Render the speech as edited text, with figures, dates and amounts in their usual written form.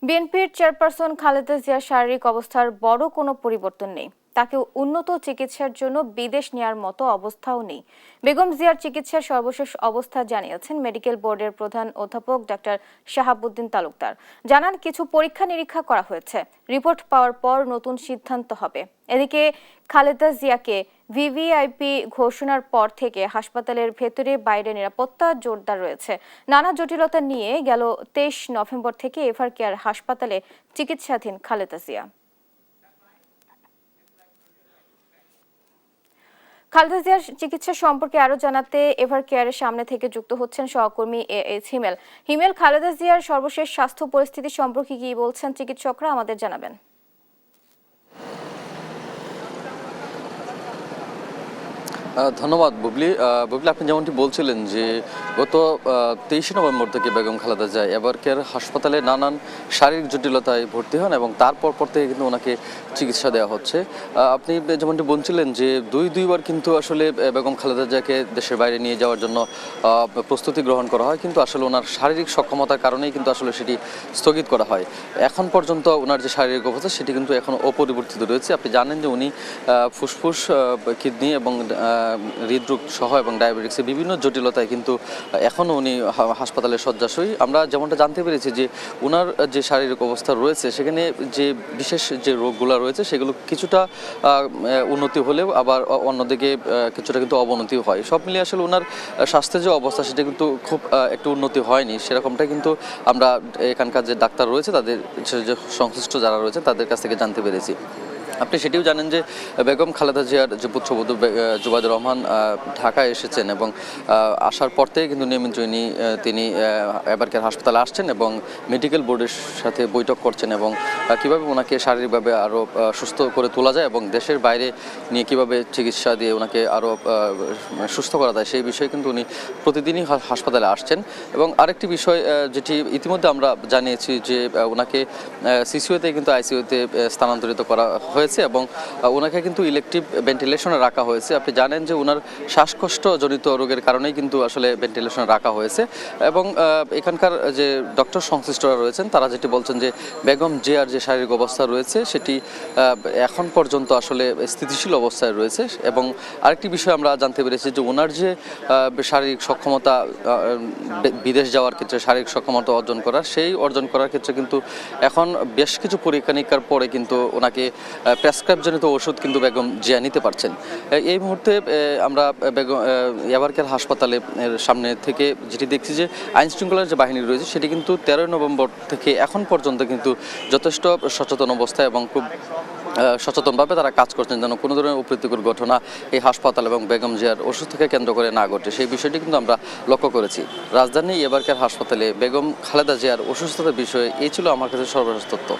বিএনপির চেয়ারপারসন খালেদা জিয়ার শারীরিক অবস্থার বড় কোনো পরিবর্তন নেই। তাকে উন্নত চিকিৎসার জন্য বিদেশ নেয়ার মতো অবস্থাও নেই। বেগম জিয়ার চিকিৎসার সর্বশেষ অবস্থা জানিয়েছেন মেডিকেল বোর্ডের প্রধান অধ্যাপক ডাক্তার শাহাবুদ্দিন তালুকদার। জানান, কিছু পরীক্ষা নিরীক্ষা করা হয়েছে, রিপোর্ট পাওয়ার পর নতুন সিদ্ধান্ত হবে। এদিকে খালেদা জিয়াকে ভিভিআইপি ঘোষণার পর থেকে হাসপাতালের ভেতরে বাইরে নিরাপত্তা জোরদার রয়েছে। নানা জটিলতা নিয়ে গেল 23 নভেম্বর থেকে এভার কেয়ার হাসপাতালে চিকিৎসাধীন খালেদা জিয়া। খালেদা জিয়ার চিকিৎসা সম্পর্কে আরো জানাতে এভার কেয়ারের সামনে থেকে যুক্ত হচ্ছেন সহকর্মী এএইচ হিমেল। হিমেল, খালেদা জিয়ার সর্বশেষ স্বাস্থ্য পরিস্থিতি সম্পর্কে কি বলছেন চিকিৎসকরা, আমাদের জানাবেন। ধন্যবাদ বুবলি। আপনি যেমনটি বলছিলেন যে গত 23 নভেম্বর থেকে বেগম খালেদা জিয়া এভার কেয়ার হাসপাতালে নানান শারীরিক জটিলতায় ভর্তি হন এবং তারপর থেকে কিন্তু ওনাকে চিকিৎসা দেওয়া হচ্ছে। আপনি যেমনটি বলছিলেন যে দুইবার কিন্তু আসলে বেগম খালেদা জিয়াকে দেশের বাইরে নিয়ে যাওয়ার জন্য প্রস্তুতি গ্রহণ করা হয়, কিন্তু আসলে ওনার শারীরিক সক্ষমতার কারণেই কিন্তু আসলে সেটি স্থগিত করা হয়। এখন পর্যন্ত ওনার যে শারীরিক অবস্থা সেটি কিন্তু এখন অপরিবর্তিত রয়েছে। আপনি জানেন যে উনি ফুসফুস, কিডনি এবং হৃদরোগ সহ এবং ডায়াবেটিক্সের বিভিন্ন জটিলতায় কিন্তু এখনও উনি হাসপাতালে শয্যাশয়ী। আমরা যেমনটা জানতে পেরেছি যে ওনার যে শারীরিক অবস্থা রয়েছে সেখানে যে বিশেষ যে রোগগুলো রয়েছে সেগুলো কিছুটা উন্নতি হলেও আবার অন্যদিকে কিছুটা কিন্তু অবনতিও হয়। সব মিলিয়ে আসলে ওনার স্বাস্থ্যের যে অবস্থা সেটা কিন্তু খুব একটু উন্নতি হয়নি, সেরকমটা কিন্তু আমরা এখানকার যে ডাক্তার রয়েছে তাদের যে সংশ্লিষ্ট যারা রয়েছে তাদের কাছ থেকে জানতে পেরেছি। আপনি সেটিও জানেন যে বেগম খালেদা জিয়ার যে পুত্রবধূ জুবাইদুর রহমান ঢাকায় এসেছেন এবং আসার পর থেকে কিন্তু নিয়মিত তিনি এভার কেয়ার হাসপাতালে আসছেন এবং মেডিকেল বোর্ডের সাথে বৈঠক করছেন এবং কীভাবে ওনাকে শারীরিকভাবে আরও সুস্থ করে তোলা যায় এবং দেশের বাইরে নিয়ে কীভাবে চিকিৎসা দিয়ে ওনাকে আরও সুস্থ করা যায় সেই বিষয়ে কিন্তু উনি প্রতিদিনই হাসপাতালে আসছেন। এবং আরেকটি বিষয় যেটি ইতিমধ্যে আমরা জানিয়েছি যে ওনাকে সিসিউতে কিন্তু আইসিইউতে স্থানান্তরিত করা হয়েছে এবং ওনাকে কিন্তু ইলেকট্রিভ ভেন্টিলেশনে রাখা হয়েছে। আপনি জানেন যে ওনার শ্বাসকষ্টজনিত রোগের কারণেই কিন্তু আসলে ভেন্টিলেশনে রাখা হয়েছে এবং এখানকার যে ডক্টর সংশ্লিষ্টরা রয়েছেন তারা যেটি বলছেন যে বেগম জিয়ার যে শারীরিক অবস্থা রয়েছে সেটি এখন পর্যন্ত আসলে স্থিতিশীল অবস্থায় রয়েছে। এবং আরেকটি বিষয় আমরা জানতে পেরেছি যে ওনার যে শারীরিক সক্ষমতা, বিদেশ যাওয়ার ক্ষেত্রে শারীরিক সক্ষমতা অর্জন করার ক্ষেত্রে কিন্তু এখন বেশ কিছু পরীক্ষা নিরীক্ষার পরে কিন্তু ওনাকে প্রেসক্রাইবজনিত ওষুধ কিন্তু বেগম জিয়া নিতে পারছেন। এই মুহূর্তে আমরা এভার কেয়ার হাসপাতালে সামনে থেকে যেটি দেখছি যে আইন শৃঙ্খলার যে বাহিনী রয়েছে সেটি কিন্তু 13 নভেম্বর থেকে এখন পর্যন্ত কিন্তু যথেষ্ট সচেতন অবস্থায় এবং খুব সচেতনভাবে তারা কাজ করছেন যেন কোনো ধরনের অপ্রীতিকর ঘটনা এই হাসপাতাল এবং বেগম জিয়ার অসুস্থকে কেন্দ্র করে না ঘটে, সেই বিষয়টি কিন্তু আমরা লক্ষ্য করেছি। রাজধানী এভার কেয়ার হাসপাতালে বেগম খালেদা জিয়ার অসুস্থতার বিষয়ে এই ছিল আমার কাছে সর্বশেষ তথ্য।